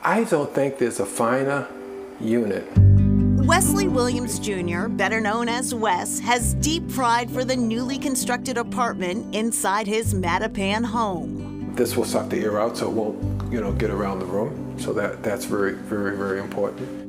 I don't think there's a finer unit. Wesley Williams Jr., better known as Wes, has deep pride for the newly constructed apartment inside his Mattapan home. This will suck the air out so it won't, get around the room. So that's very, very, very important.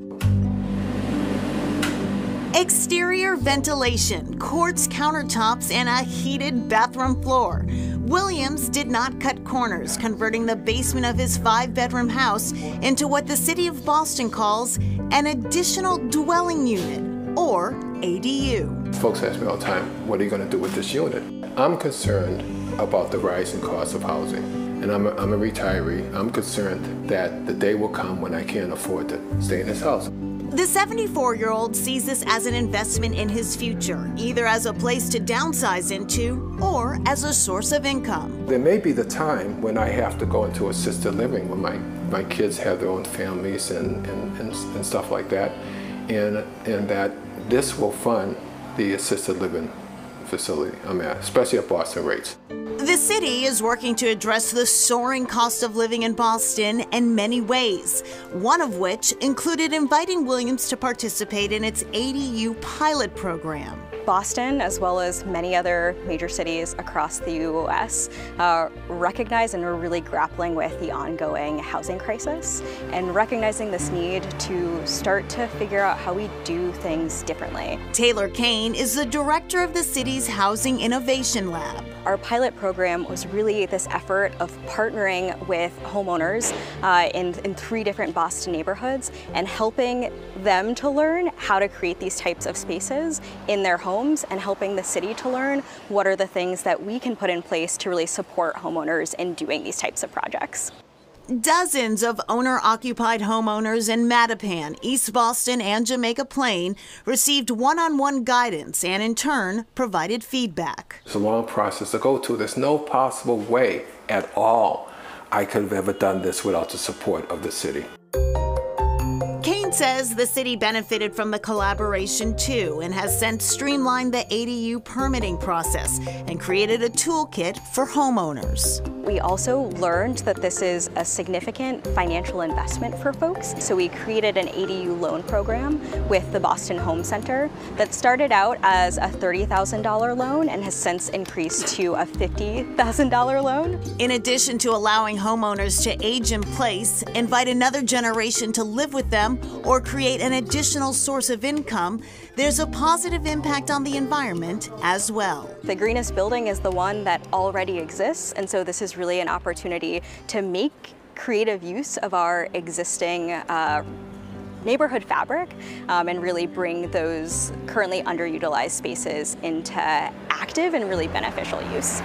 Exterior ventilation, quartz countertops, and a heated bathroom floor. Williams did not cut corners, converting the basement of his 5-bedroom house into what the city of Boston calls an additional dwelling unit, or ADU. Folks ask me all the time, what are you going to do with this unit? I'm concerned about the rising cost of housing, and I'm a retiree. I'm concerned that the day will come when I can't afford to stay in this house. The 74-year-old sees this as an investment in his future, either as a place to downsize into or as a source of income. There may be the time when I have to go into assisted living when my kids have their own families and stuff like that, and that this will fund the assisted living facility I'm at, especially at Boston rates. The city is working to address the soaring cost of living in Boston in many ways, one of which included inviting Williams to participate in its ADU pilot program. Boston, as well as many other major cities across the U.S., recognize and are really grappling with the ongoing housing crisis and recognizing this need to start to figure out how we do things differently. Taylor Kane is the director of the city's Housing Innovation Lab. Our pilot program was really this effort of partnering with homeowners in 3 different Boston neighborhoods and helping them to learn how to create these types of spaces in their homes and helping the city to learn what are the things that we can put in place to really support homeowners in doing these types of projects. Dozens of owner-occupied homeowners in Mattapan, East Boston, and Jamaica Plain received one-on-one guidance and, in turn, provided feedback. It's a long process to go to. There's no possible way at all I could have ever done this without the support of the city. Kane says the city benefited from the collaboration too and has since streamlined the ADU permitting process and created a toolkit for homeowners. We also learned that this is a significant financial investment for folks, so we created an ADU loan program with the Boston Home Center that started out as a $30,000 loan and has since increased to a $50,000 loan. In addition to allowing homeowners to age in place, invite another generation to live with them, or create an additional source of income, there's a positive impact on the environment as well. The greenest building is the one that already exists, and so this is really an opportunity to make creative use of our existing neighborhood fabric and really bring those currently underutilized spaces into active and really beneficial use.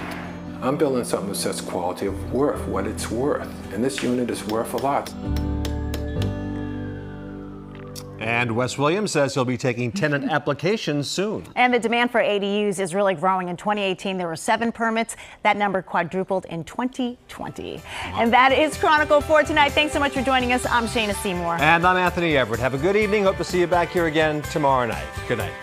I'm building something that sets quality of worth, what it's worth, and this unit is worth a lot. And Wes Williams says he'll be taking tenant applications soon. And the demand for ADUs is really growing. In 2018, there were 7 permits. That number quadrupled in 2020. Wow. And that is Chronicle for tonight. Thanks so much for joining us. I'm Shayna Seymour. And I'm Anthony Everett. Have a good evening. Hope to see you back here again tomorrow night. Good night.